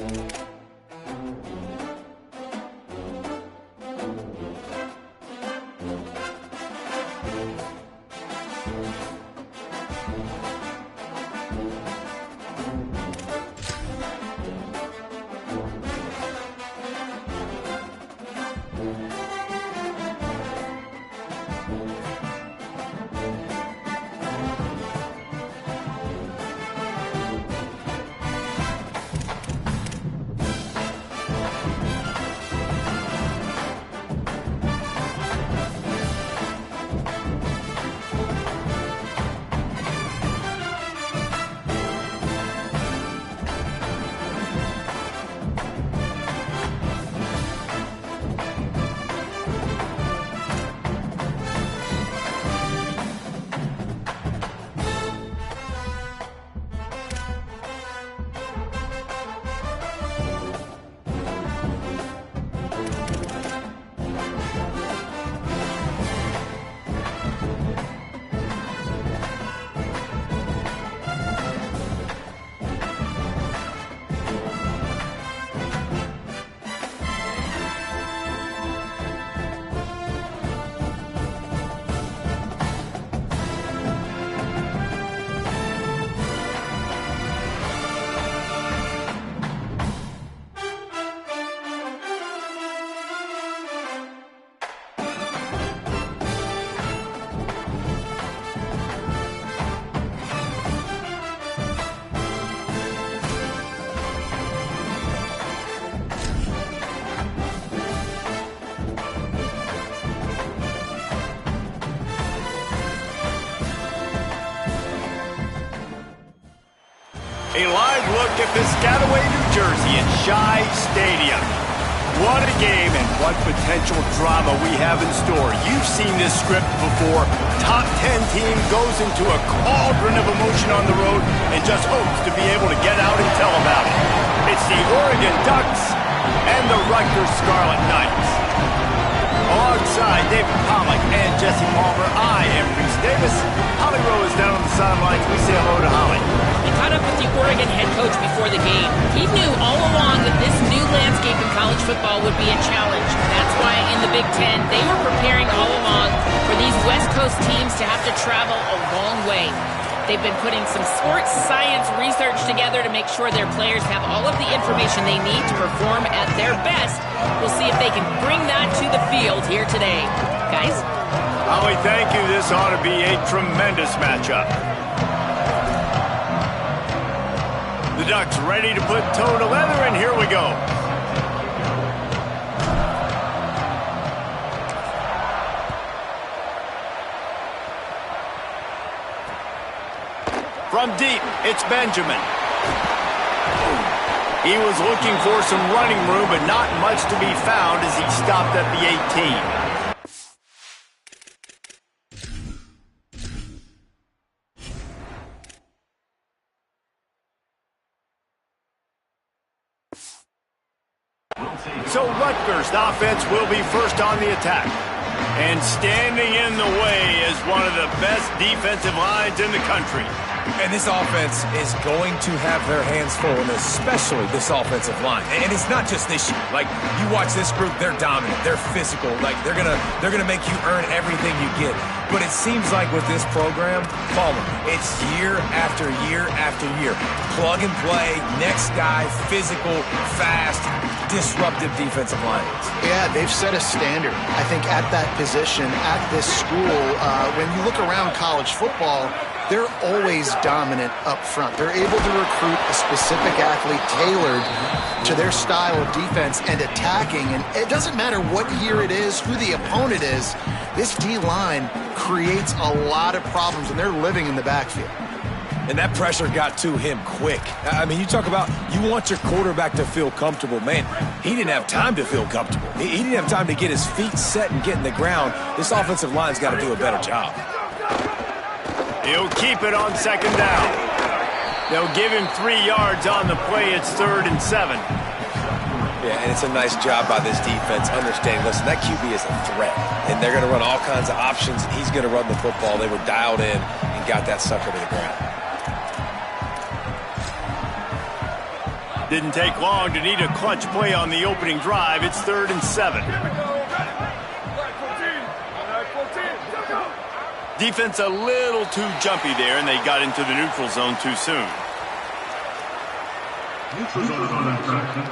A live look at Piscataway, New Jersey at Shai Stadium. What a game and what potential drama we have in store. You've seen this script before. Top 10 team goes into a cauldron of emotion on the road and just hopes to be able to get out and tell about it. It's the Oregon Ducks and the Rutgers Scarlet Knights. Alongside David Pollack and Jesse Palmer, I am Reese Davis. Holly Rowe is down on the sidelines. We say hello to Holly. He caught up with the Oregon head coach before the game. He knew all along that this new landscape in college football would be a challenge. That's why in the Big Ten, they were preparing all along for these West Coast teams to have to travel a long way. They've been putting some sports science research together to make sure their players have all of the information they need to perform at their best. We'll see if they can bring that to the field here today. Guys? Holly, thank you. This ought to be a tremendous matchup. The Ducks ready to put toe to leather, and here we go. From deep, it's Benjamin. He was looking for some running room, but not much to be found as he stopped at the 18. So Rutgers' offense will be first on the attack. And standing in the way is one of the best defensive lines in the country. And this offense is going to have their hands full, and especially this offensive line. And it's not just this year. Like, you watch this group, they're dominant, they're physical. Like, they're gonna make you earn everything you get. But it seems like with this program, follow it's year after year after year. Plug and play, next guy, physical, fast, disruptive defensive lines. Yeah, they've set a standard, I think, at that position, at this school. When you look around college football, they're always dominant up front. They're able to recruit a specific athlete tailored to their style of defense and attacking. And it doesn't matter what year it is, who the opponent is, this D-line creates a lot of problems, and they're living in the backfield. And that pressure got to him quick. I mean, you talk about you want your quarterback to feel comfortable. Man, he didn't have time to feel comfortable. He didn't have time to get his feet set and get in the ground. This offensive line's got to do a better job. He'll keep it on second down. They'll give him 3 yards on the play. It's 3rd and 7. Yeah, and it's a nice job by this defense understanding, listen, that QB is a threat, and they're going to run all kinds of options, and he's going to run the football. They were dialed in and got that sucker to the ground. Didn't take long to need a clutch play on the opening drive. It's 3rd and 7. Defense a little too jumpy there, and they got into the neutral zone too soon. Neutral zone infraction.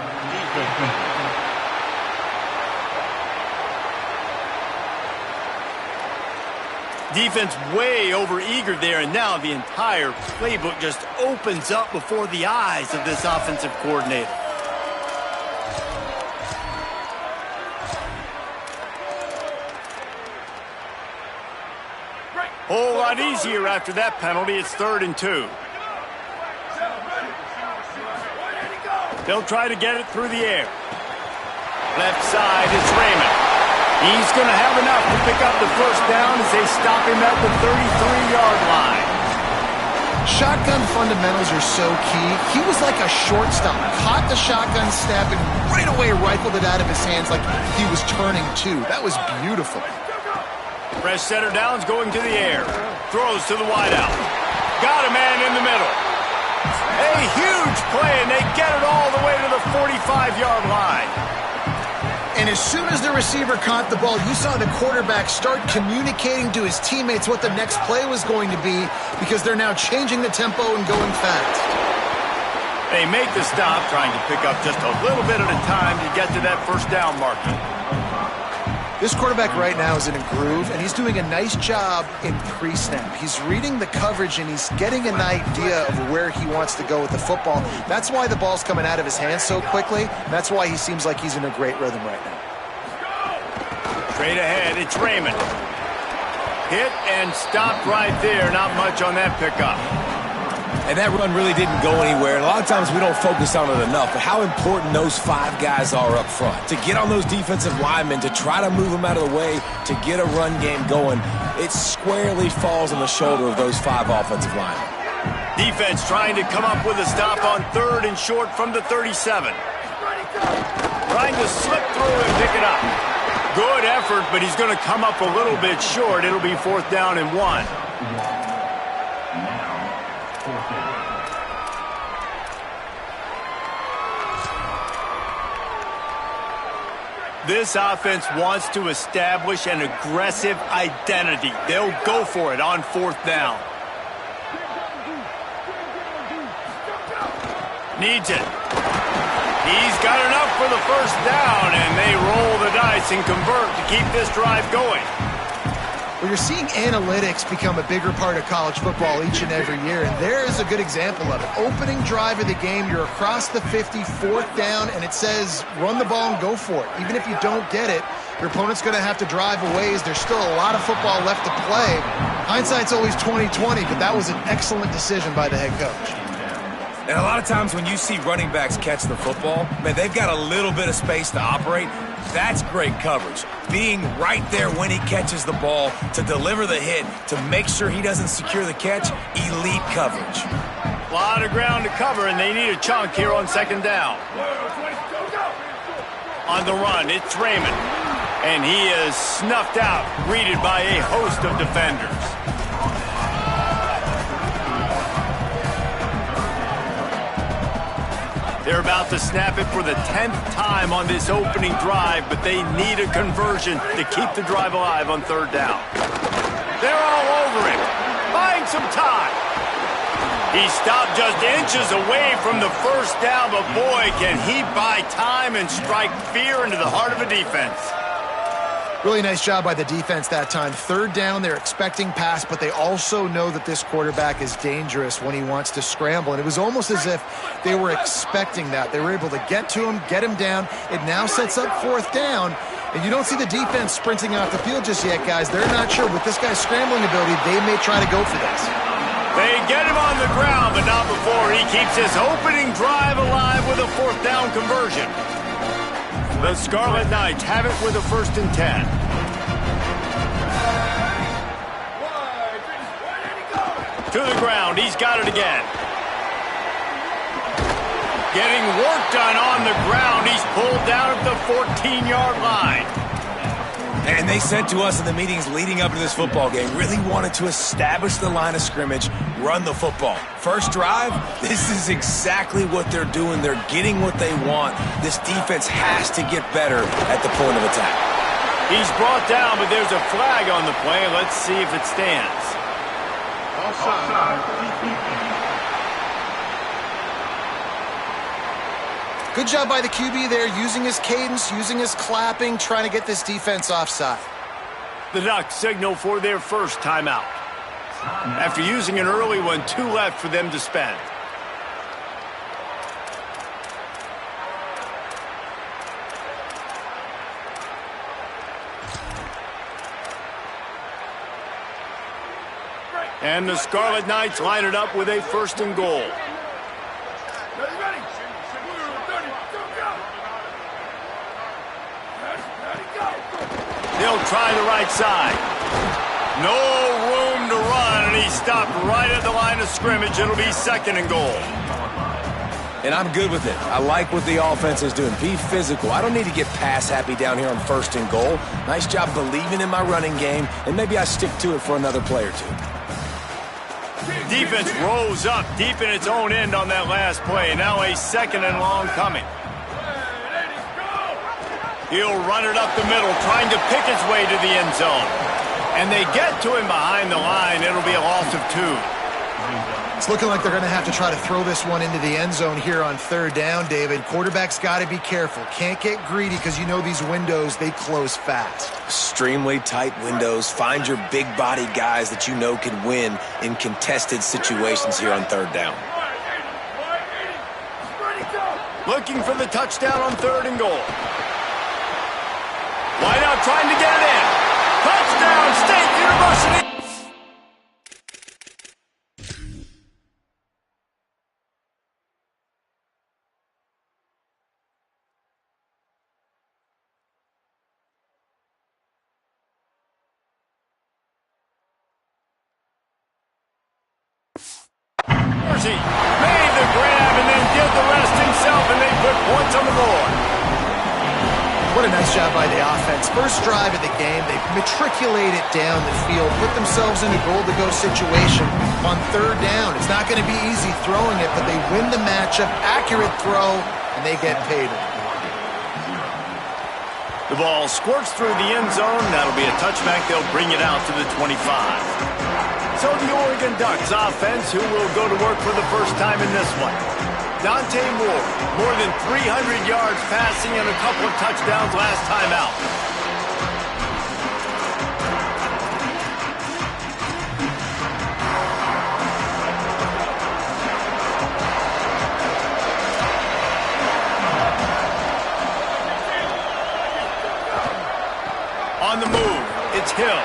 Defense way over-eager there, and now the entire playbook just opens up before the eyes of this offensive coordinator. Whole lot easier after that penalty. It's 3rd and 2. They'll try to get it through the air. Left side, it's Raymond. He's going to have enough to pick up the first down as they stop him at the 33-yard line. Shotgun fundamentals are so key. He was like a shortstop. Caught the shotgun snap and right away rifled it out of his hands like he was turning two. That was beautiful. Fresh center downs going to the air. Throws to the wideout. Got a man in the middle. A huge play, and they get it all the way to the 45-yard line. And as soon as the receiver caught the ball, you saw the quarterback start communicating to his teammates what the next play was going to be because they're now changing the tempo and going fast. They make the stop, trying to pick up just a little bit at a time to get to that first down marker. This quarterback right now is in a groove, and he's doing a nice job in pre-snap. He's reading the coverage, and he's getting an idea of where he wants to go with the football. That's why the ball's coming out of his hands so quickly. That's why he seems like he's in a great rhythm right now. Straight ahead, it's Raymond. Hit and stopped right there. Not much on that pickup. And that run really didn't go anywhere. And a lot of times we don't focus on it enough, but how important those 5 guys are up front. To get on those defensive linemen, to try to move them out of the way, to get a run game going, it squarely falls on the shoulder of those 5 offensive linemen. Defense trying to come up with a stop on 3rd and short from the 37. Trying to slip through and pick it up. Good effort, but he's going to come up a little bit short. It'll be 4th down and 1. This offense wants to establish an aggressive identity. They'll go for it on 4th down. Needs it. He's got enough for the first down, and they roll the dice and convert to keep this drive going. Well, you're seeing analytics become a bigger part of college football each and every year, and there is a good example of it. Opening drive of the game, you're across the 50, 4th down, and it says run the ball and go for it. Even if you don't get it, your opponent's going to have to drive a ways. There's still a lot of football left to play. Hindsight's always 20/20, but that was an excellent decision by the head coach. And a lot of times when you see running backs catch the football, man, they've got a little bit of space to operate. That's great coverage. Being right there when he catches the ball to deliver the hit, to make sure he doesn't secure the catch, elite coverage. A lot of ground to cover, and they need a chunk here on 2nd down. On the run, it's Raymond. And he is snuffed out, greeted by a host of defenders. They're about to snap it for the 10th time on this opening drive, but they need a conversion to keep the drive alive on 3rd down. They're all over him, buying some time. He stopped just inches away from the first down, but boy, can he buy time and strike fear into the heart of a defense. Really nice job by the defense that time. 3rd down, they're expecting pass, but they also know that this quarterback is dangerous when he wants to scramble. And it was almost as if they were expecting that. They were able to get to him, get him down. It now sets up 4th down. And you don't see the defense sprinting off the field just yet, guys. They're not sure. With this guy's scrambling ability, they may try to go for this. They get him on the ground, but not before he keeps his opening drive alive with a 4th down conversion. The Scarlet Knights have it with a 1st and 10. To the ground, he's got it again. Getting work done on the ground. He's pulled down at the 14-yard line. And they said to us in the meetings leading up to this football game, really wanted to establish the line of scrimmage, run the football. First drive, this is exactly what they're doing. They're getting what they want. This defense has to get better at the point of attack. He's brought down, but there's a flag on the play. Let's see if it stands. Good job by the QB there, using his cadence, using his clapping, trying to get this defense offside. The Ducks signal for their first timeout. After using an early one, 2 left for them to spend. And the Scarlet Knights line it up with a 1st and goal. They'll try the right side. No room to run, and he stopped right at the line of scrimmage. It'll be 2nd and goal. And I'm good with it. I like what the offense is doing. Be physical. I don't need to get pass happy down here on 1st and goal. Nice job believing in my running game, and maybe I stick to it for another play or 2. Defense rose up deep in its own end on that last play. Now a 2nd and long coming. He'll run it up the middle, trying to pick his way to the end zone. And they get to him behind the line. It'll be a loss of 2. It's looking like they're going to have to try to throw this one into the end zone here on 3rd down, David. Quarterback's got to be careful. Can't get greedy because you know these windows, they close fast. Extremely tight windows. Find your big body guys that you know can win in contested situations here on 3rd down. Looking for the touchdown on 3rd and goal. Wide out trying to get it in. Touchdown, State University. He made the grab and then did the rest himself, and they put points on the board. What a nice job by the offense. First drive of the game, they matriculate it down the field, put themselves in a goal-to-go situation on 3rd down. It's not going to be easy throwing it, but they win the matchup, accurate throw, and they get paid. The ball squirts through the end zone. That'll be a touchback. They'll bring it out to the 25. So the Oregon Ducks offense, who will go to work for the first time in this one. Dante Moore, more than 300 yards passing and a couple of touchdowns last time out. On the move, it's Hill.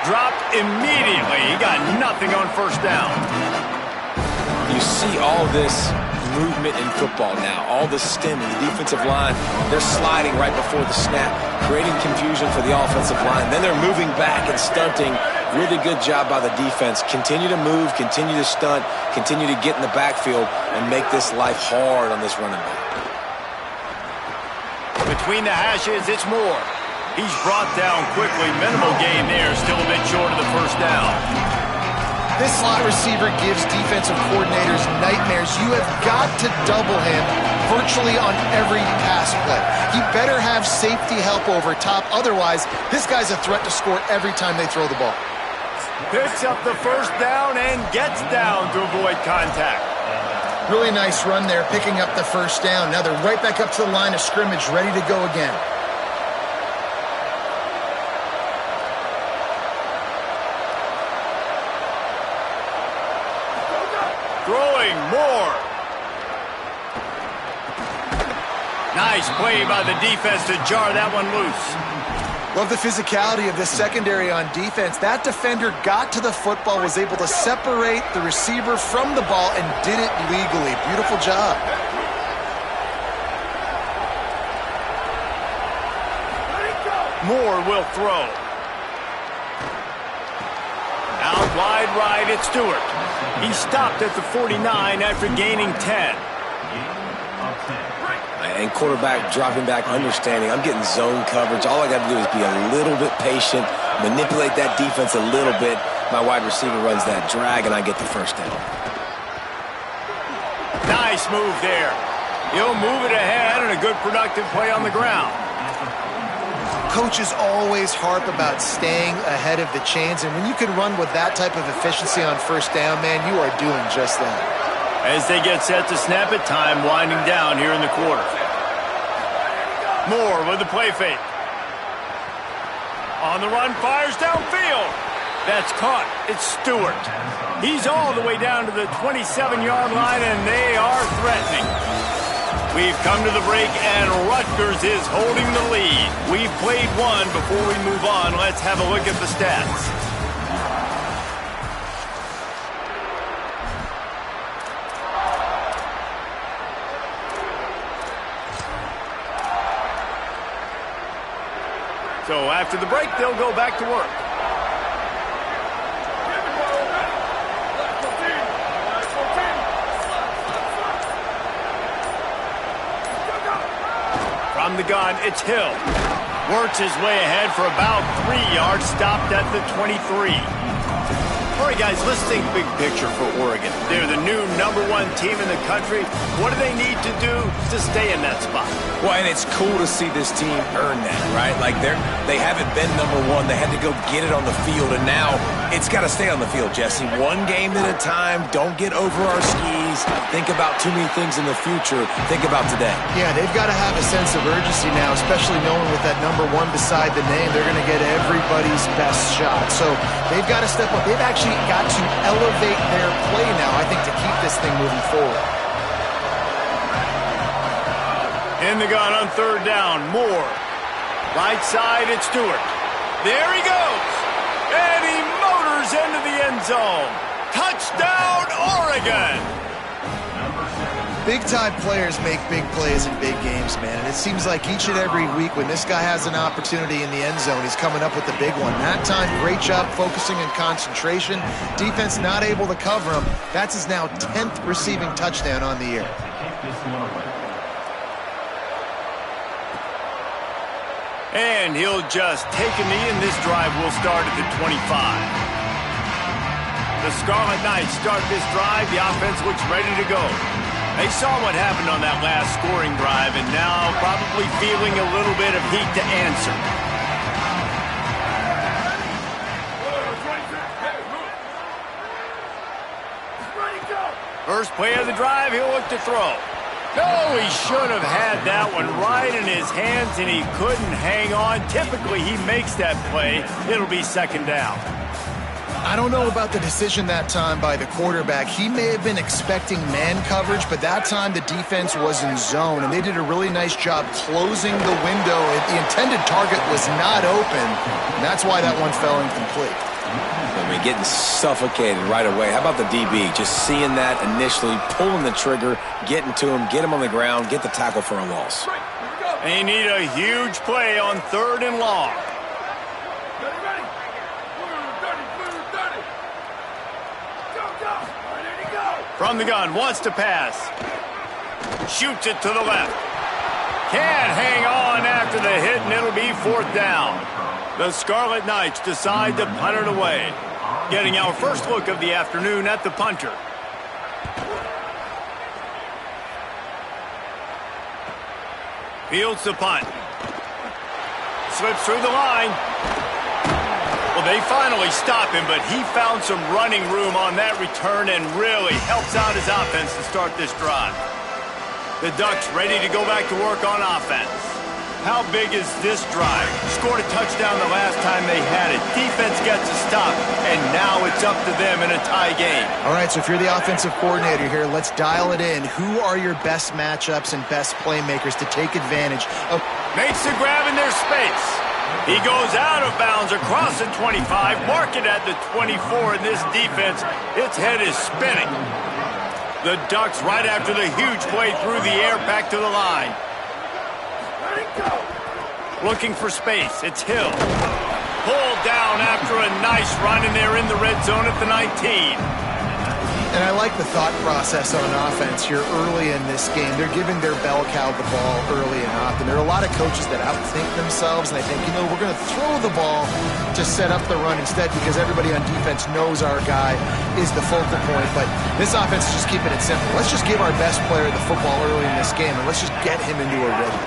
Dropped immediately. He got nothing on 1st down. You see all this movement in football now, all the stemming, the defensive line, they're sliding right before the snap, creating confusion for the offensive line. Then they're moving back and stunting. Really good job by the defense. Continue to move, continue to stunt, continue to get in the backfield and make this life hard on this running back. Between the hashes, it's Moore. He's brought down quickly. Minimal gain there, still a bit short of the 1st down. This slot receiver gives defensive coordinators nightmares. You have got to double him virtually on every pass play. He better have safety help over top. Otherwise, this guy's a threat to score every time they throw the ball. Picks up the 1st down and gets down to avoid contact. Really nice run there, picking up the 1st down. Now they're right back up to the line of scrimmage, ready to go again. Throwing Moore. Nice play by the defense to jar that one loose. Love the physicality of this secondary on defense. That defender got to the football, was able to separate the receiver from the ball, and did it legally. Beautiful job. Moore will throw. Out wide right, it's Stewart. He stopped at the 49 after gaining 10. and quarterback dropping back, understanding I'm getting zone coverage. All I got to do is be a little bit patient, manipulate that defense a little bit. My wide receiver runs that drag, and I get the first down. Nice move there. He'll move it ahead and a good productive play on the ground. Coaches always harp about staying ahead of the chains, and when you can run with that type of efficiency on first down, man, you are doing just that. As they get set to snap it, time winding down here in the quarter. Moore with the play fake. On the run, fires downfield. That's caught. It's Stewart. He's all the way down to the 27-yard line, and they are threatening. We've come to the break, and Rutgers is holding the lead. We've played one. Before we move on, let's have a look at the stats. So after the break, they'll go back to work. From the gun, it's Hill. Works his way ahead for about 3 yards, stopped at the 23. All right, guys, let's think big picture for Oregon. They're the new #1 team in the country. What do they need to do to stay in that spot? Well, and it's cool to see this team earn that, right? Like, they haven't been #1. They had to go get it on the field, and now it's got to stay on the field, Jesse. One game at a time. Don't get over our skis. Think about too many things in the future. Think about today. Yeah, they've got to have a sense of urgency now, especially knowing with that #1 beside the name, they're going to get everybody's best shot. So they've got to step up. They've actually got to elevate their play now, I think, to keep this thing moving forward. In the gun on third down, Moore. Right side, it's Stewart. There he goes. And he motors into the end zone. Touchdown, Oregon. Big-time players make big plays in big games, man. And it seems like each and every week when this guy has an opportunity in the end zone, he's coming up with the big one. That time, great job focusing and concentration. Defense not able to cover him. That's his now 10th receiving touchdown on the year. And he'll just take a knee, and this drive will start at the 25. The Scarlet Knights start this drive. The offense looks ready to go. They saw what happened on that last scoring drive, and now probably feeling a little bit of heat to answer. First play of the drive, he'll look to throw. No, he should have had that one right in his hands, and he couldn't hang on. Typically, he makes that play. It'll be second down. I don't know about the decision that time by the quarterback. He may have been expecting man coverage, but that time the defense was in zone, and they did a really nice job closing the window. The intended target was not open, and that's why that one fell incomplete. I mean, getting suffocated right away. How about the DB? Just seeing that initially, pulling the trigger, getting to him, get him on the ground, get the tackle for a loss. They need a huge play on third and long. From the gun, wants to pass. Shoots it to the left. Can't hang on after the hit, and it'll be fourth down. The Scarlet Knights decide to punt it away. Getting our first look of the afternoon at the punter. Fields the punt. Slips through the line. Well, they finally stop him, but he found some running room on that return and really helps out his offense to start this drive. The Ducks ready to go back to work on offense. How big is this drive? Scored a touchdown the last time they had it. Defense gets a stop, and now it's up to them in a tie game. All right, so if you're the offensive coordinator here, let's dial it in. Who are your best matchups and best playmakers to take advantage of? Makes the grab in their space. He goes out of bounds across the 25, mark it at the 24, and this defense, its head is spinning. The Ducks right after the huge play through the air back to the line. Looking for space, it's Hill. Pulled down after a nice run, and they're in the red zone at the 19. And I like the thought process on offense here early in this game. They're giving their bell cow the ball early and often. There are a lot of coaches that outthink themselves, and they think, we're going to throw the ball to set up the run instead because everybody on defense knows our guy is the focal point. But this offense is just keeping it simple. Let's just give our best player the football early in this game, and let's just get him into a rhythm.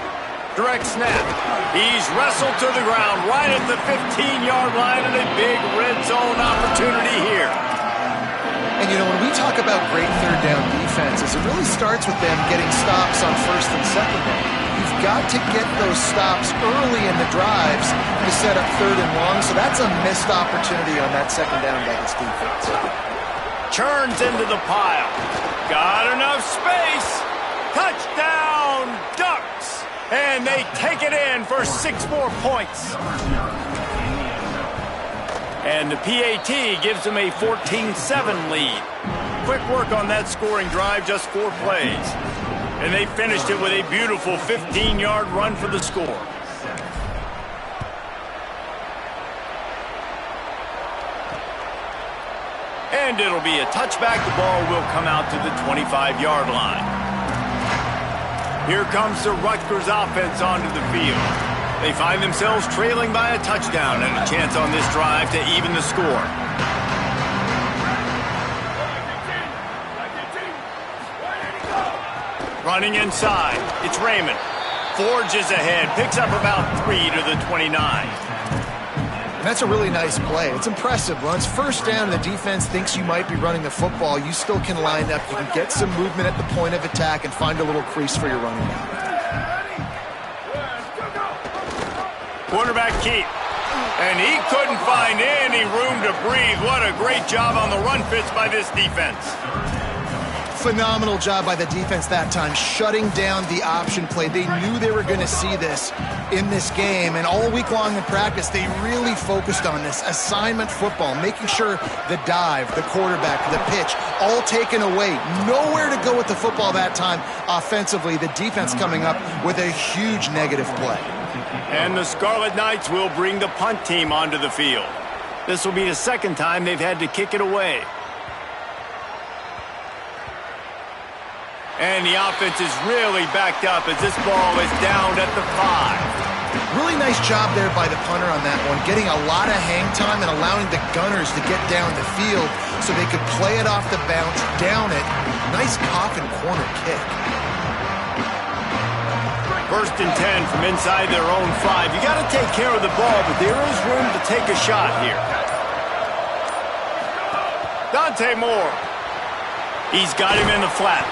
Direct snap. He's wrestled to the ground right at the 15-yard line, and a big red zone opportunity here. And, when we talk about great third down defenses, it really starts with them getting stops on first and second down. You've got to get those stops early in the drives to set up third and long, so that's a missed opportunity on that second down by this defense. Turns into the pile. Got enough space. Touchdown, Ducks. And they take it in for 6 more points. And the PAT gives them a 14-7 lead. Quick work on that scoring drive, just 4 plays. And they finished it with a beautiful 15-yard run for the score. And it'll be a touchback. The ball will come out to the 25-yard line. Here comes the Rutgers offense onto the field. They find themselves trailing by a touchdown and a chance on this drive to even the score. Running inside, it's Raymond. Forges ahead, picks up about 3 to the 29. And that's a really nice play. It's impressive. Runs first down, the defense thinks you might be running the football. You still can line up. You can get some movement at the point of attack and find a little crease for your running back. Quarterback keep. And he couldn't find any room to breathe. What a great job on the run fits by this defense. Phenomenal job by the defense that time, shutting down the option play. They knew they were going to see this in this game, and all week long in practice, they really focused on this assignment football, making sure the dive, the quarterback, the pitch, all taken away. Nowhere to go with the football that time offensively. The defense coming up with a huge negative play. And the Scarlet Knights will bring the punt team onto the field. This will be the second time they've had to kick it away. And the offense is really backed up as this ball is down at the 5. Really nice job there by the punter on that one, getting a lot of hang time and allowing the Gunners to get down the field so they could play it off the bounce, down it. Nice coffin corner kick. First and 10 from inside their own 5. You got to take care of the ball, but there is room to take a shot here. Dante Moore. He's got him in the flat.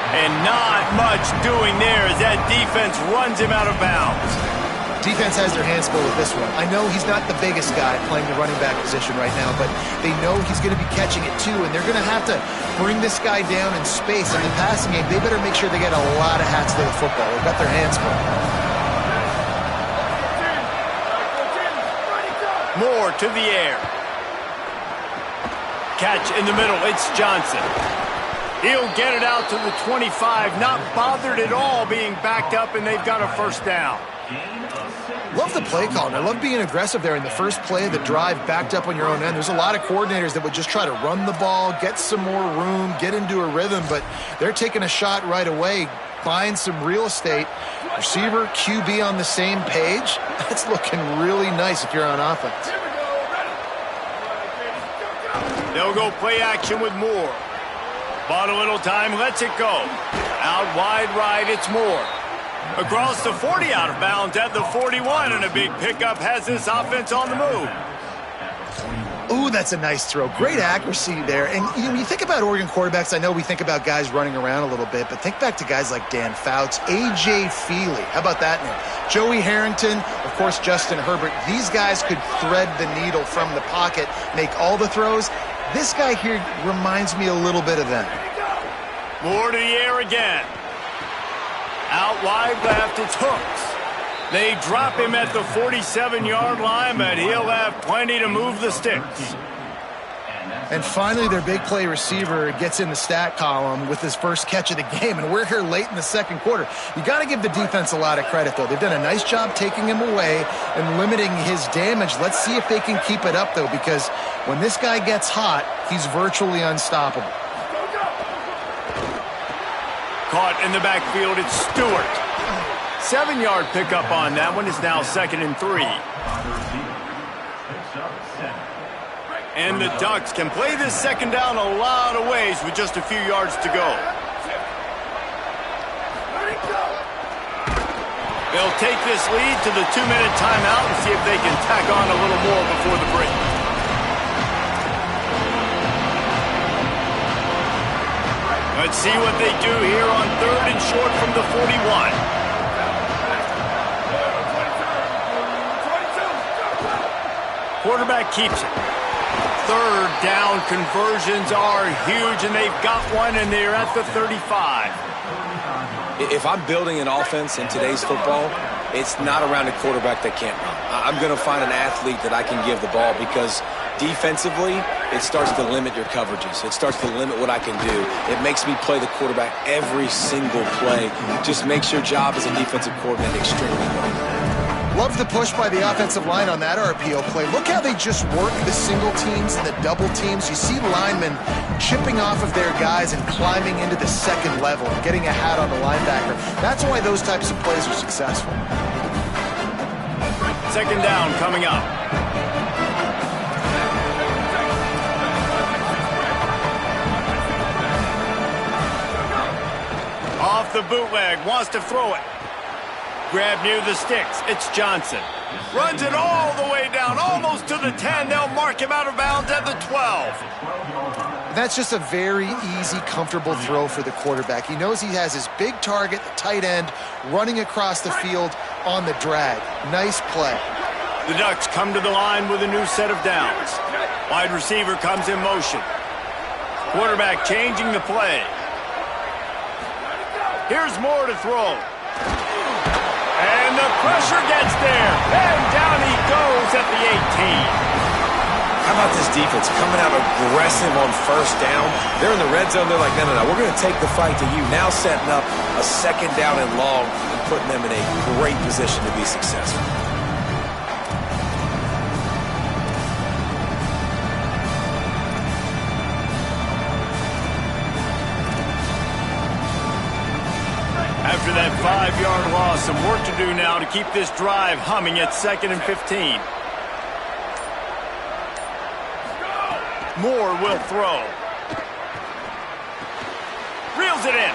And not much doing there as that defense runs him out of bounds. Defense has their hands full with this one. I know he's not the biggest guy playing the running back position right now, but they know he's going to be catching it too, and they're going to have to bring this guy down in space. In the passing game, they better make sure they get a lot of hats to the football. They've got their hands full. Moore to the air. Catch in the middle. It's Johnson. He'll get it out to the 25, not bothered at all being backed up, and they've got a first down. Love the play call. I love being aggressive there in the first play of the drive, backed up on your own end. There's a lot of coordinators that would just try to run the ball, get some more room, get into a rhythm, but they're taking a shot right away, find some real estate. Receiver, QB on the same page. That's looking really nice if you're on offense. They'll go play action with Moore. Bought a little time, lets it go. Out wide right, it's Moore. Across the 40, out of bounds at the 41, and a big pickup has this offense on the move. Ooh, that's a nice throw. Great accuracy there. And when you think about Oregon quarterbacks, I know we think about guys running around a little bit, but think back to guys like Dan Fouts, A.J. Feely. How about that name? Joey Harrington, of course, Justin Herbert. These guys could thread the needle from the pocket, make all the throws. This guy here reminds me a little bit of them. Moore to the air again. Out wide left, it's Hooks. They drop him at the 47-yard line, but he'll have plenty to move the sticks. And finally, their big play receiver gets in the stat column with his first catch of the game, and we're here late in the second quarter. You got to give the defense a lot of credit, though. They've done a nice job taking him away and limiting his damage. Let's see if they can keep it up, though, because when this guy gets hot, he's virtually unstoppable. Caught in the backfield, it's Stewart. 7-yard pickup on that one. It's now 2nd and 3. And the Ducks can play this second down a lot of ways with just a few yards to go. They'll take this lead to the 2-minute timeout and see if they can tack on a little more before the break. Let's see what they do here on 3rd and short from the 41. Quarterback keeps it. 3rd down conversions are huge, and they've got one, and they're at the 35. If I'm building an offense in today's football, it's not around a quarterback that can't run. I'm going to find an athlete that I can give the ball because defensively, it starts to limit your coverages. It starts to limit what I can do. It makes me play the quarterback every single play. Just makes your job as a defensive coordinator extremely well. Love the push by the offensive line on that RPO play. Look how they just work the single teams and the double teams. You see linemen chipping off of their guys and climbing into the second level and getting a hat on the linebacker. That's why those types of plays are successful. 2nd down coming up. Off the bootleg, wants to throw it. Grab near the sticks. It's Johnson. Runs it all the way down, almost to the 10. They'll mark him out of bounds at the 12. That's just a very easy, comfortable throw for the quarterback. He knows he has his big target, the tight end, running across the field on the drag. Nice play. The Ducks come to the line with a new set of downs. Wide receiver comes in motion. Quarterback changing the play. Here's Moore to throw. And the pressure gets there. And down he goes at the 18. How about this defense coming out aggressive on 1st down? They're in the red zone. They're like, no, we're going to take the fight to you. Now setting up a 2nd down and long and putting them in a great position to be successful. After that 5-yard loss, some work to do now to keep this drive humming at 2nd and 15. Moore will throw. Reels it in.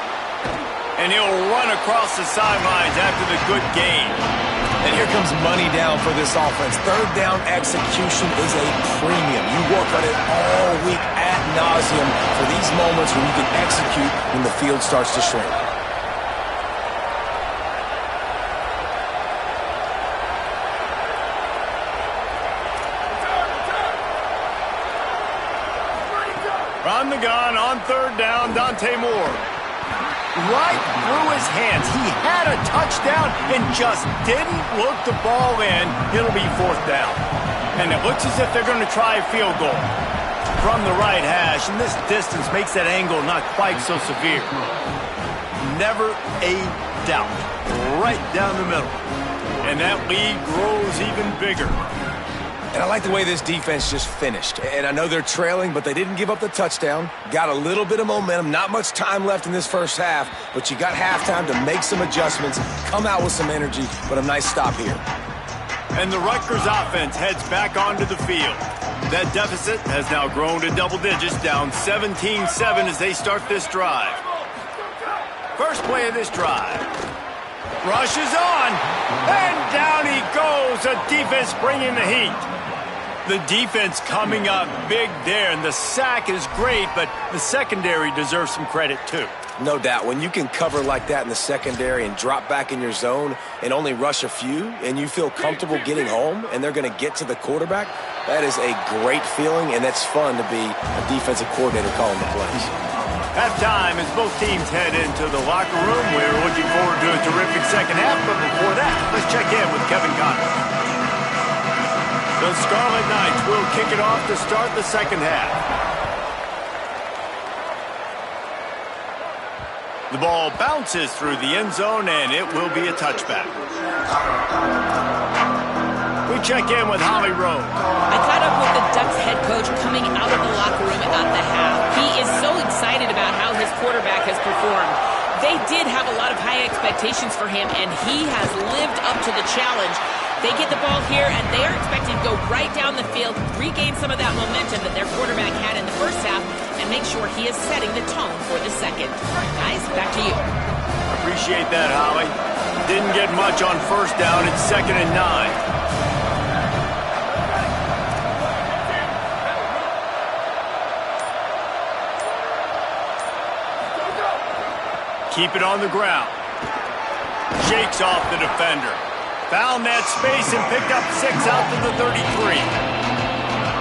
And he'll run across the sidelines after the good gain. And here comes money down for this offense. 3rd down execution is a premium. You work on it all week ad nauseum for these moments when you can execute when the field starts to shrink. From the gun on 3rd down, Dante Moore. Right through his hands. He had a touchdown and just didn't look the ball in. It'll be 4th down. And it looks as if they're going to try a field goal from the right hash. And this distance makes that angle not quite so severe. Never a doubt. Right down the middle. And that lead grows even bigger. And I like the way this defense just finished. And I know they're trailing, but they didn't give up the touchdown. Got a little bit of momentum. Not much time left in this 1st half, but you got halftime to make some adjustments, come out with some energy, but a nice stop here. And the Rutgers offense heads back onto the field. That deficit has now grown to double digits, down 17-7 as they start this drive. First play of this drive. Rush is on, and down he goes. The defense bringing the heat. The defense coming up big there, and the sack is great, but the secondary deserves some credit too. No doubt. When you can cover like that in the secondary and drop back in your zone and only rush a few, and you feel comfortable getting home, and they're going to get to the quarterback, that is a great feeling, and it's fun to be a defensive coordinator calling the plays. Halftime as both teams head into the locker room. We're looking forward to a terrific second half, but before that, let's check in with Kevin Conner. The Scarlet Knights will kick it off to start the second half. The ball bounces through the end zone, and it will be a touchback. We check in with Holly Rowe. I caught up with the Ducks head coach coming out of the locker room at the half. He is so excited about how his quarterback has performed. They did have a lot of high expectations for him, and he has lived up to the challenge. They get the ball here, and they are expected to go right down the field, regain some of that momentum that their quarterback had in the first half, and make sure he is setting the tone for the second. Guys, back to you. Appreciate that, Holly. Didn't get much on first down. It's 2nd and 9. Keep it on the ground. Shakes off the defender. Found that space and picked up 6 out to the 33.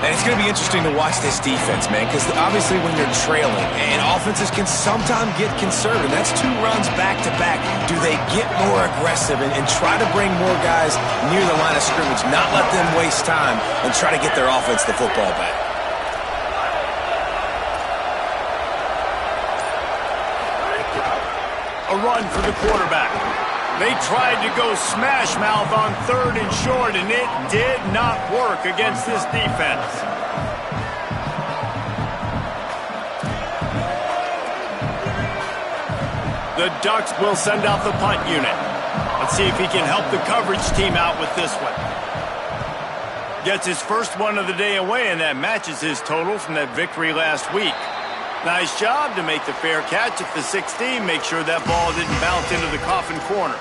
And it's going to be interesting to watch this defense, man, because obviously when you're trailing, and offenses can sometimes get conservative. That's 2 runs back-to-back. Do they get more aggressive and try to bring more guys near the line of scrimmage, not let them waste time, and try to get their offense the football back? A run for the quarterback. They tried to go smash mouth on 3rd and short, and it did not work against this defense. The Ducks will send out the punt unit. Let's see if he can help the coverage team out with this one. Gets his first one of the day away, and that matches his total from that victory last week. Nice job to make the fair catch at the 16. Make sure that ball didn't bounce into the coffin corner.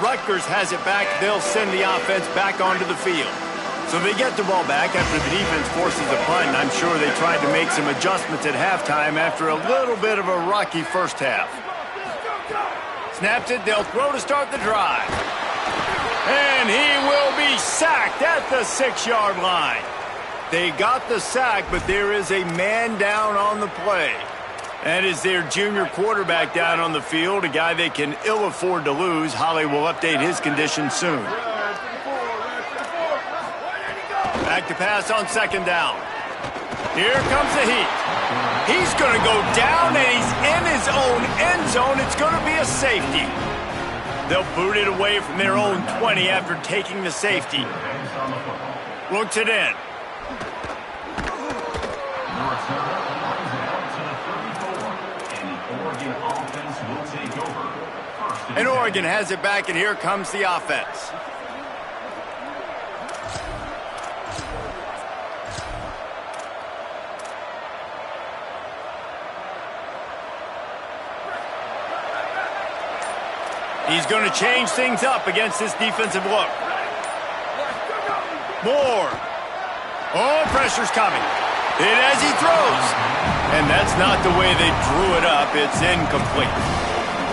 Rutgers has it back. They'll send the offense back onto the field. So they get the ball back after the defense forces a punt, and I'm sure they tried to make some adjustments at halftime after a little bit of a rocky first half. Snaps it. They'll throw to start the drive. And he will be sacked at the 6-yard line. They got the sack, but there is a man down on the play. That is their junior quarterback down on the field, a guy they can ill afford to lose. Holly will update his condition soon. Back to pass on 2nd down. Here comes the heat. He's going to go down, and he's in his own end zone. It's going to be a safety. They'll boot it away from their own 20 after taking the safety. Looks it in. And Oregon has it back, and here comes the offense. He's going to change things up against this defensive look. Moore. Oh, pressure's coming. Hit as he throws. And that's not the way they drew it up. It's incomplete.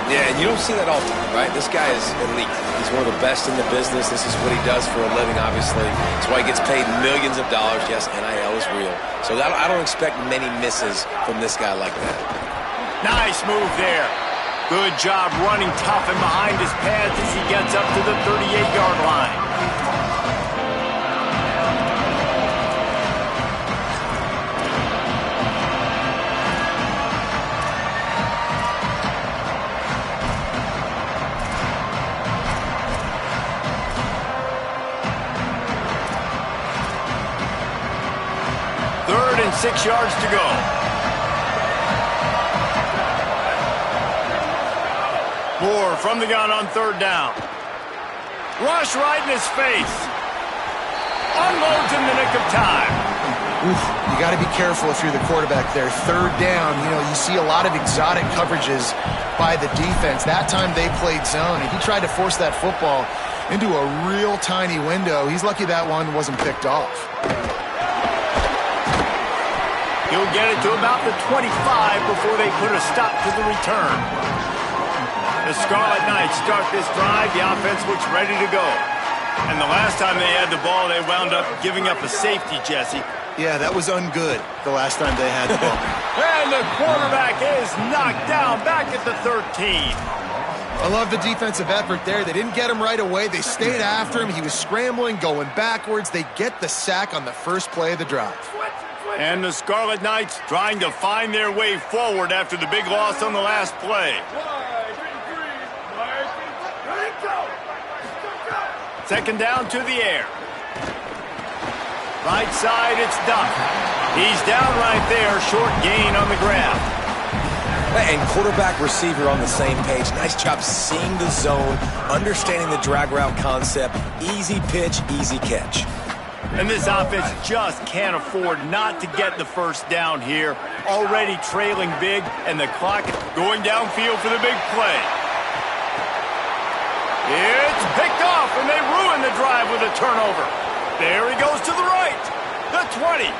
Yeah, and you don't see that all the time, right? This guy is elite. He's one of the best in the business. This is what he does for a living, obviously. That's why he gets paid millions of dollars. Yes, NIL is real. So I don't expect many misses from this guy like that. Nice move there. Good job running tough and behind his pads as he gets up to the 38-yard line. Third and 6 yards to go. Moore from the gun on 3rd down. Rush right in his face. Unloads in the nick of time. Oof, you got to be careful if you're the quarterback there. 3rd down, you see a lot of exotic coverages by the defense. That time they played zone, and he tried to force that football into a real tiny window. He's lucky that one wasn't picked off. He'll get it to about the 25 before they put a stop to the return. The Scarlet Knights start this drive. The offense looks ready to go. And the last time they had the ball, they wound up giving up a safety, Jesse. Yeah, that was ungood the last time they had the ball. And the quarterback is knocked down back at the 13. I love the defensive effort there. They didn't get him right away. They stayed after him. He was scrambling, going backwards. They get the sack on the first play of the drive. And the Scarlet Knights trying to find their way forward after the big loss on the last play. Second down to the air. Right side, it's Duck. He's down right there, short gain on the grab. And quarterback, receiver on the same page. Nice job seeing the zone, understanding the drag route concept. Easy pitch, easy catch. And this offense just can't afford not to get the first down here. Already trailing big, and the clock going downfield for the big play. It's picked off, and they ruin the drive with a turnover. There he goes to the right. The 20.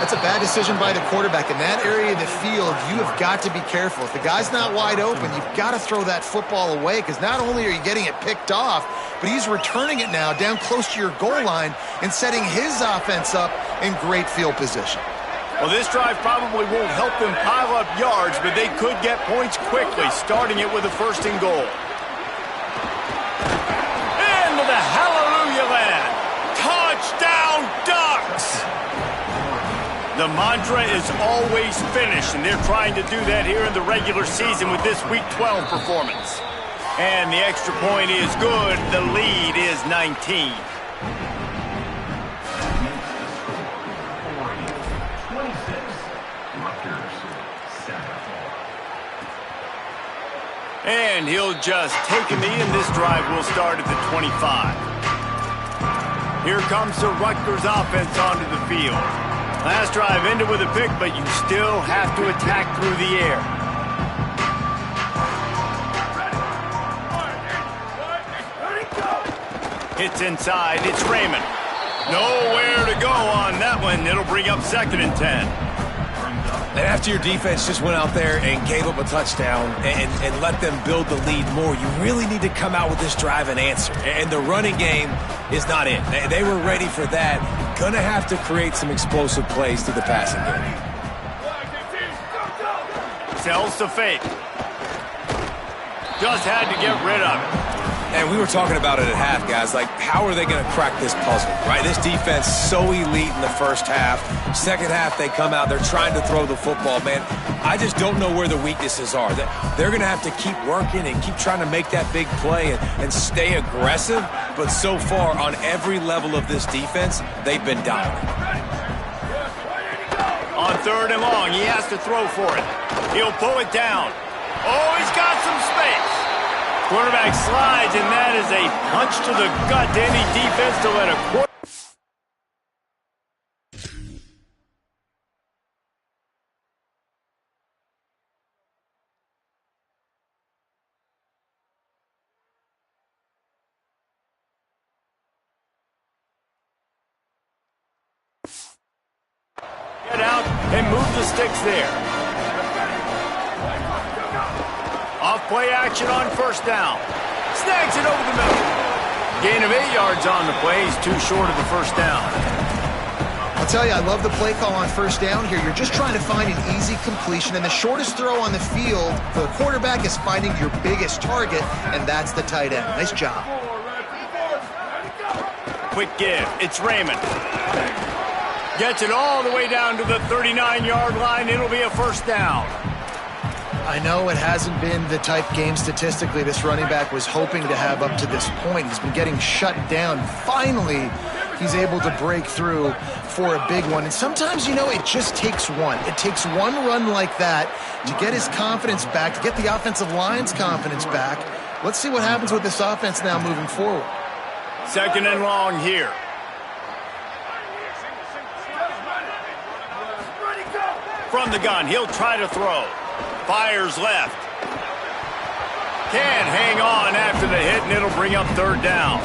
That's a bad decision by the quarterback. In that area of the field, you have got to be careful. If the guy's not wide open, you've got to throw that football away, because not only are you getting it picked off, but he's returning it now down close to your goal line and setting his offense up in great field position. Well, this drive probably won't help them pile up yards, but they could get points quickly, starting it with a first and goal. Into the hallelujah land. Touchdown, Ducks! The mantra is always finish, and they're trying to do that here in the regular season with this Week 12 performance. And the extra point is good. The lead is 19. And he'll just take a knee, and this drive will start at the 25. Here comes the Rutgers offense onto the field. Last drive ended with a pick, but you still have to attack through the air. Hits inside. It's Raymond. Nowhere to go on that one. It'll bring up 2nd and 10. And after your defense just went out there and gave up a touchdown and let them build the lead more, you really need to come out with this drive and answer. And the running game is not in. They were ready for that. Going to have to create some explosive plays through the passing game. Sells to fake. Just had to get rid of it. And we were talking about it at half, guys. Like, how are they going to crack this puzzle, right? This defense so elite in the first half. Second half, they come out. They're trying to throw the football, man. I just don't know where the weaknesses are. They're going to have to keep working and keep trying to make that big play and stay aggressive. But so far, on every level of this defense, they've been dominant. On 3rd and long, he has to throw for it. He'll pull it down. Oh, he's got some space. Quarterback slides, and that is a punch to the gut to any defense to let a quarterback. Get out and move the sticks there. Off play action on 1st down. Snags it over the middle. Gain of 8 yards on the play. He's too short of the 1st down. I'll tell you, I love the play call on 1st down here. You're just trying to find an easy completion, and the shortest throw on the field for the quarterback is finding your biggest target, and that's the tight end. Nice job. Quick give. It's Raymond. Gets it all the way down to the 39-yard line. It'll be a 1st down. I know it hasn't been the type game statistically this running back was hoping to have up to this point. He's been getting shut down. Finally, he's able to break through for a big one. And sometimes, you know, it just takes one. It takes one run like that to get his confidence back, to get the offensive line's confidence back. Let's see what happens with this offense now moving forward. 2nd and long here. From the gun, he'll try to throw. Fires left. Can't hang on after the hit, and it'll bring up 3rd down.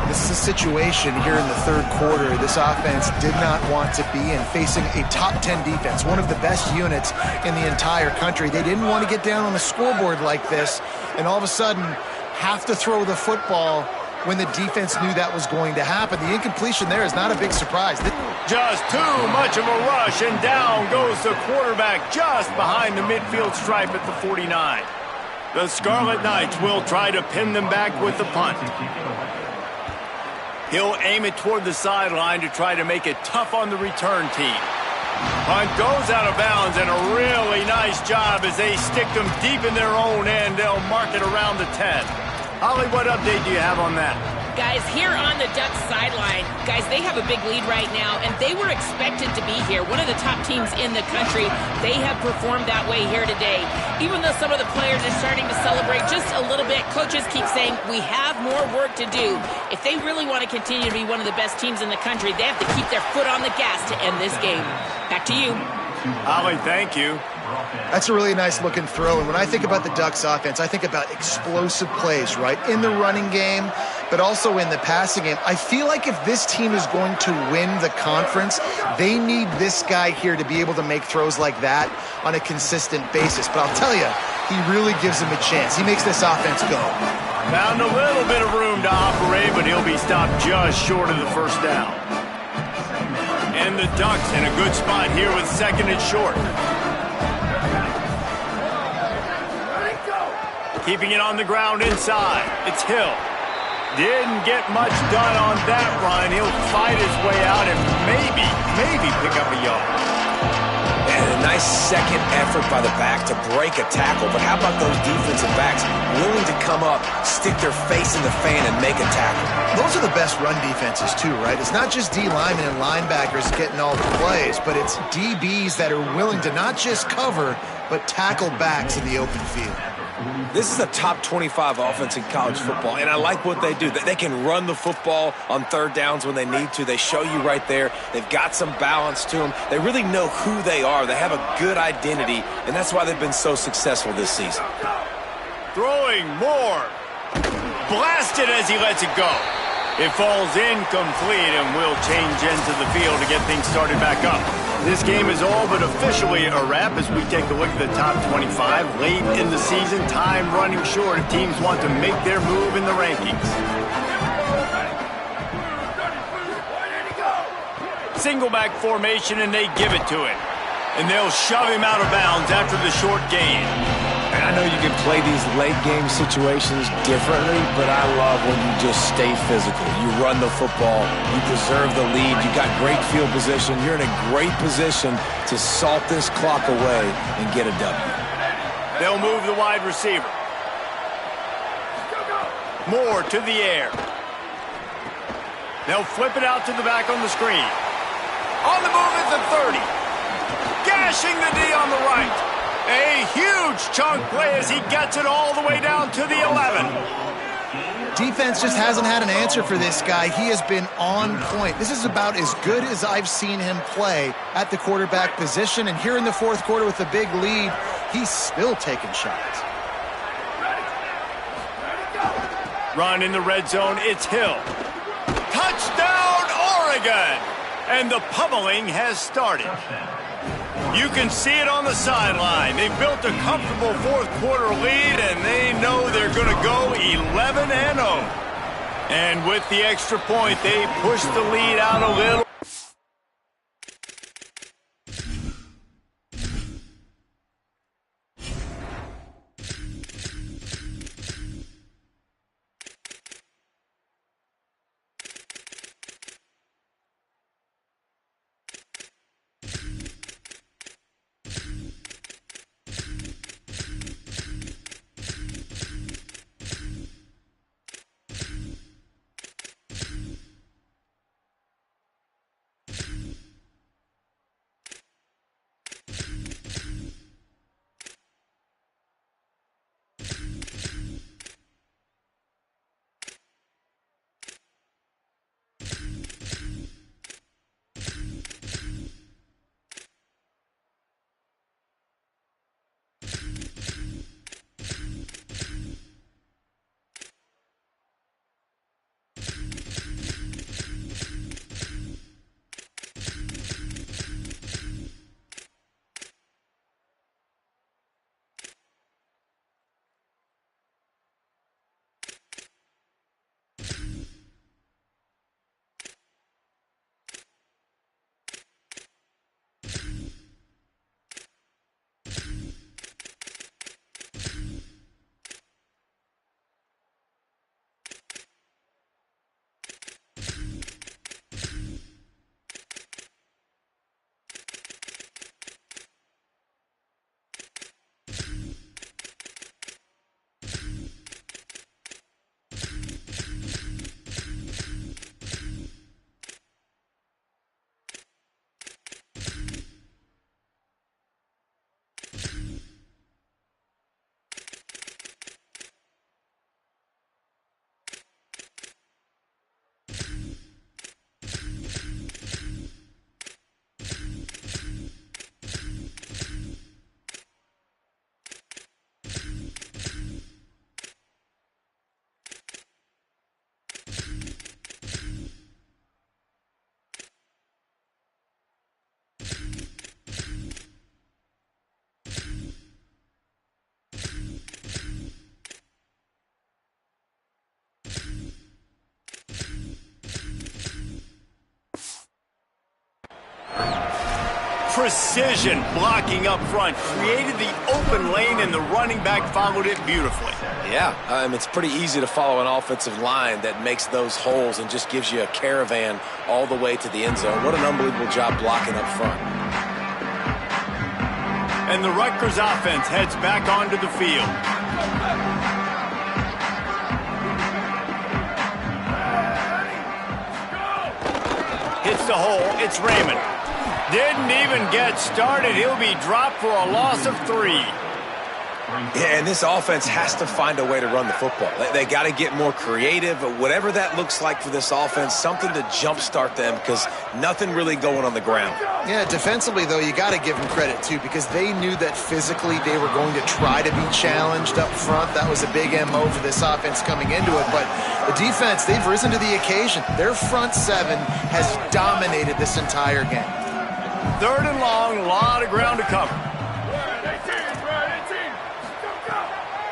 This is a situation here in the 3rd quarter this offense did not want to be in, facing a top 10 defense, one of the best units in the entire country. They didn't want to get down on the scoreboard like this, and all of a sudden have to throw the football when the defense knew that was going to happen. The incompletion there is not a big surprise. Just too much of a rush, and down goes the quarterback just behind the midfield stripe at the 49. The Scarlet Knights will try to pin them back with the punt. He'll aim it toward the sideline to try to make it tough on the return team. Punt goes out of bounds, and a really nice job as they stick them deep in their own end. They'll mark it around the 10. Holly, what update do you have on that? Guys, here on the Ducks sideline, guys, they have a big lead right now, and they were expected to be here. One of the top teams in the country. They have performed that way here today. Even though some of the players are starting to celebrate just a little bit, coaches keep saying, we have more work to do. If they really want to continue to be one of the best teams in the country, they have to keep their foot on the gas to end this game. Back to you. Ollie, thank you. That's a really nice looking throw. And when I think about the Ducks offense, I think about explosive plays, right? In the running game, but also in the passing game. I feel like if this team is going to win the conference, they need this guy here to be able to make throws like that on a consistent basis. But I'll tell you, he really gives them a chance. He makes this offense go. Found a little bit of room to operate, but he'll be stopped just short of the first down. And the Ducks in a good spot here with second and short. Keeping it on the ground inside. It's Hill. Didn't get much done on that run. He'll fight his way out and maybe pick up a yard. And a nice second effort by the back to break a tackle. But how about those defensive backs willing to come up, stick their face in the fan, and make a tackle? Those are the best run defenses, too, right? It's not just D linemen and linebackers getting all the plays, but it's DBs that are willing to not just cover, but tackle backs in the open field. This is a top 25 offense in college football, and I like what they do. They can run the football on third downs when they need to. They show you right there. They've got some balance to them. They really know who they are. They have a good identity, and that's why they've been so successful this season. Throwing more. Blasted as he lets it go. It falls incomplete and will change into the field to get things started back up. This game is all but officially a wrap as we take a look at the top 25. Late in the season, time running short if teams want to make their move in the rankings. Single back formation, and they give it to him. And they'll shove him out of bounds after the short gain. And I know you can play these late game situations differently, but I love when you just stay physical. You run the football, you preserve the lead, you got great field position, you're in a great position to salt this clock away and get a W. They'll move the wide receiver. Moore to the air. They'll flip it out to the back on the screen. On the move at the 30. Gashing the D on the right. A huge chunk play as he gets it all the way down to the 11. Defense just hasn't had an answer for this guy. He has been on point. This is about as good as I've seen him play at the quarterback position. And here in the fourth quarter with a big lead, he's still taking shots. Run in the red zone, it's Hill. Touchdown, Oregon! And the pummeling has started. You can see it on the sideline. They've built a comfortable fourth quarter lead, and they know they're going to go 11-0. And with the extra point, they push the lead out a little. precision blocking up front, created the open lane, and the running back followed it beautifully. Yeah, it's pretty easy to follow an offensive line that makes those holes and just gives you a caravan all the way to the end zone. What an unbelievable job blocking up front. And the Rutgers offense heads back onto the field. Hits the hole. It's Raymond. Didn't even get started. He'll be dropped for a loss of 3. Yeah, and this offense has to find a way to run the football. They got to get more creative, whatever that looks like for this offense, something to jumpstart them because nothing really going on the ground. Yeah, defensively, though, you got to give them credit, too, because they knew that physically they were going to try to be challenged up front. That was a big MO for this offense coming into it. But the defense, they've risen to the occasion. Their front 7 has dominated this entire game. 3rd and long, a lot of ground to cover.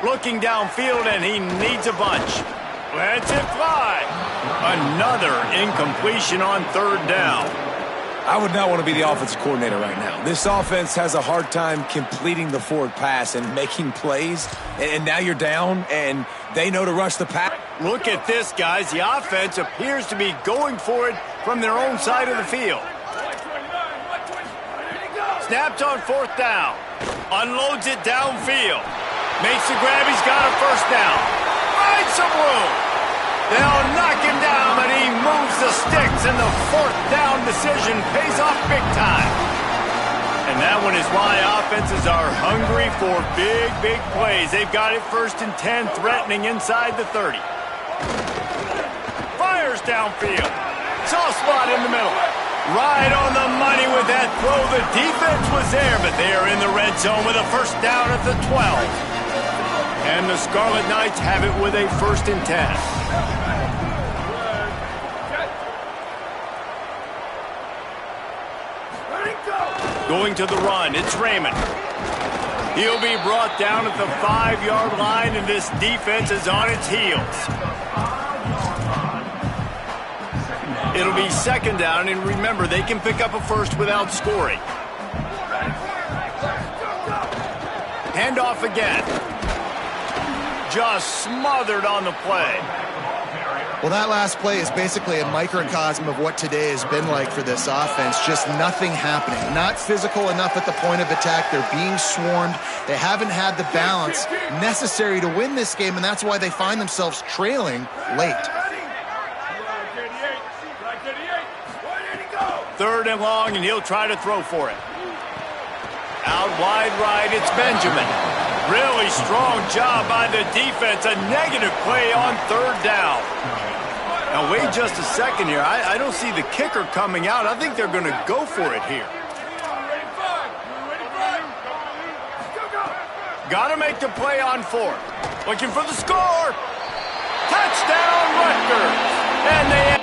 Looking downfield, and he needs a bunch. Lets it fly. Another incompletion on 3rd down. I would not want to be the offensive coordinator right now. This offense has a hard time completing the forward pass and making plays, and now you're down, and they know to rush the pass. Look at this, guys. The offense appears to be going for it from their own side of the field. Snapped on 4th down. Unloads it downfield. Makes the grab. He's got a 1st down. Finds some room. They'll knock him down, but he moves the sticks, and the 4th down decision pays off big time. And that one is why offenses are hungry for big, big plays. They've got it 1st and 10, threatening inside the 30. Fires downfield. Soft spot in the middle. Right on the money with that throw. The defense was there, but they are in the red zone with a 1st down at the 12. And the Scarlet Knights have it with a 1st and 10. Going to the run, it's Raymond. He'll be brought down at the 5-yard line, and this defense is on its heels. It'll be 2nd down, and remember, they can pick up a 1st without scoring. Handoff again. Just smothered on the play. Well, that last play is basically a microcosm of what today has been like for this offense. Just nothing happening. Not physical enough at the point of attack. They're being swarmed. They haven't had the balance necessary to win this game, and that's why they find themselves trailing late. 3rd and long, and he'll try to throw for it. Out wide right, it's Benjamin. Really strong job by the defense. A negative play on 3rd down. Now, wait just a second here. I don't see the kicker coming out. I think they're going to go for it here. Got to make the play on 4th. Looking for the score. Touchdown, Rutgers. And they...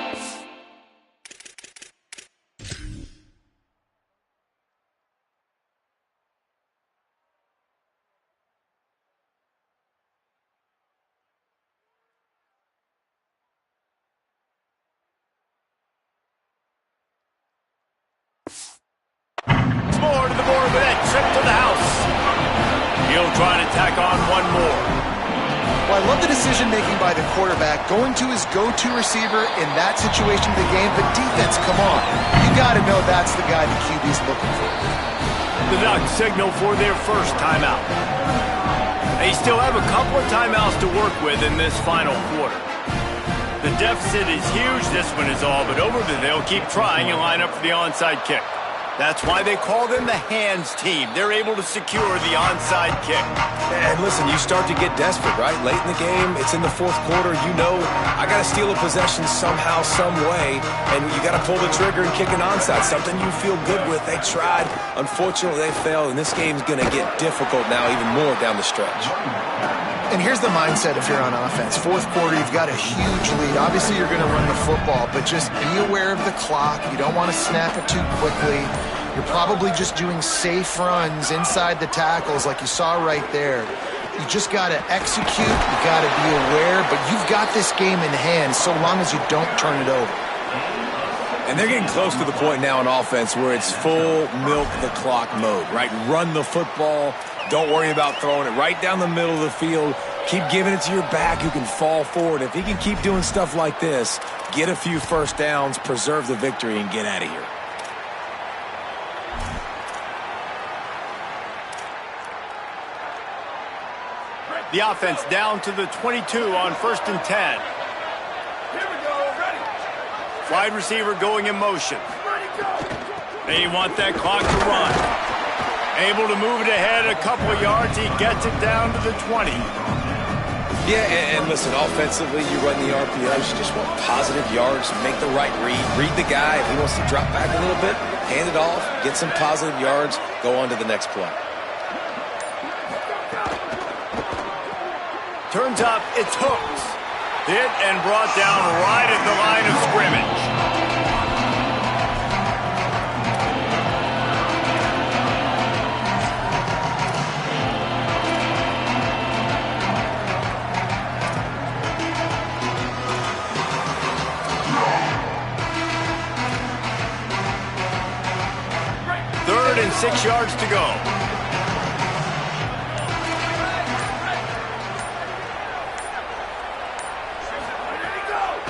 More to the board with that trip to the house. He'll try to tack on one more. Well, I love the decision-making by the quarterback, going to his go-to receiver in that situation of the game. But defense, come on. You got to know that's the guy the QB's looking for. The Ducks signal for their 1st timeout. They still have a couple of timeouts to work with in this final quarter. The deficit is huge. This one is all but over, but they'll keep trying and line up for the onside kick. That's why they call them the hands team. They're able to secure the onside kick. And listen, you start to get desperate, right? Late in the game, it's in the 4th quarter. You know, I got to steal a possession somehow, some way, and you got to pull the trigger and kick an onside, something you feel good with. They tried. Unfortunately, they failed, and this game's going to get difficult now even more down the stretch. And here's the mindset if you're on offense. 4th quarter, you've got a huge lead. Obviously, you're going to run the football, but just be aware of the clock. You don't want to snap it too quickly. You're probably just doing safe runs inside the tackles like you saw right there. You just got to execute. You got to be aware, but you've got this game in hand so long as you don't turn it over. And they're getting close to the point now in offense where it's full milk the clock mode, right? Run the football. Don't worry about throwing it right down the middle of the field. Keep giving it to your back who can fall forward. If he can keep doing stuff like this, get a few first downs, preserve the victory, and get out of here. The offense down to the 22 on 1st and 10. Wide receiver going in motion. They want that clock to run. Able to move it ahead a couple of yards. He gets it down to the 20. Yeah, and listen, offensively, you run the RPOs. You just want positive yards. Make the right read. Read the guy. If he wants to drop back a little bit, hand it off. Get some positive yards. Go on to the next play. Turns up. It's Hooks. Hit and brought down right at the line of scrimmage. Third and 6 yards to go.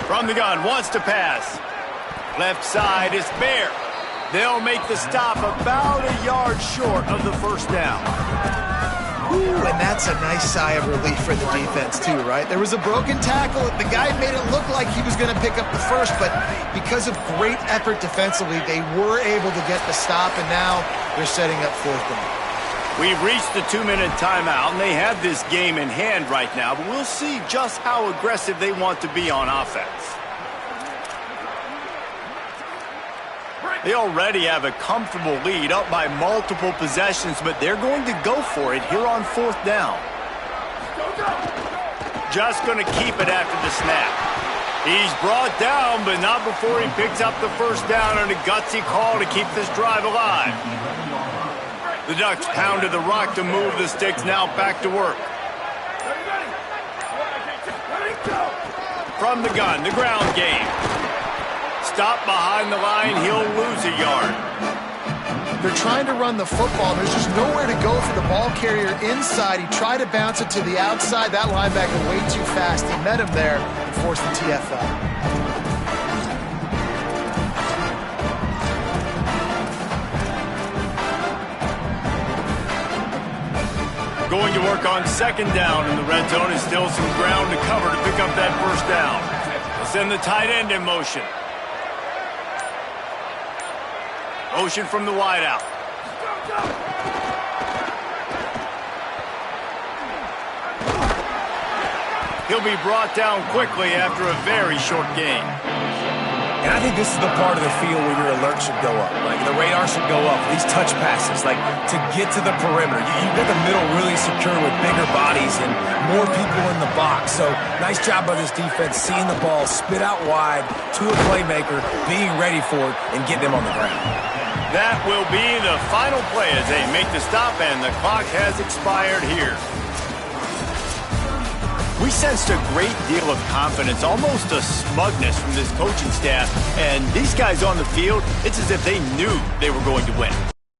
From the gun, wants to pass. Left side is Bear. They'll make the stop about a yard short of the first down. Ooh, and that's a nice sigh of relief for the defense too, right? There was a broken tackle. The guy made it look like he was going to pick up the first, but because of great effort defensively, they were able to get the stop, and now they're setting up 4th down. We've reached the 2-minute timeout, and they have this game in hand right now, but we'll see just how aggressive they want to be on offense. They already have a comfortable lead, up by multiple possessions, but they're going to go for it here on 4th down. Just going to keep it after the snap. He's brought down, but not before he picks up the first down on a gutsy call to keep this drive alive. The Ducks pounded the rock to move the sticks, now back to work. From the gun, the ground game. Stop behind the line, he'll lose a yard. They're trying to run the football. There's just nowhere to go for the ball carrier inside. He tried to bounce it to the outside. That linebacker way too fast. He met him there and forced the TFL. Going to work on 2nd down in the red zone. Is still some ground to cover to pick up that first down. They'll send the tight end in motion. Motion from the wideout. He'll be brought down quickly after a very short gain. And I think this is the part of the field where your alert should go up. Like, the radar should go up. These touch passes, like, to get to the perimeter. You've got the middle really secure with bigger bodies and more people in the box. So, nice job by this defense, seeing the ball spit out wide to a playmaker, being ready for it, and getting him on the ground. That will be the final play as they make the stop, and the clock has expired here. We sensed a great deal of confidence, almost a smugness from this coaching staff. And these guys on the field, it's as if they knew they were going to win.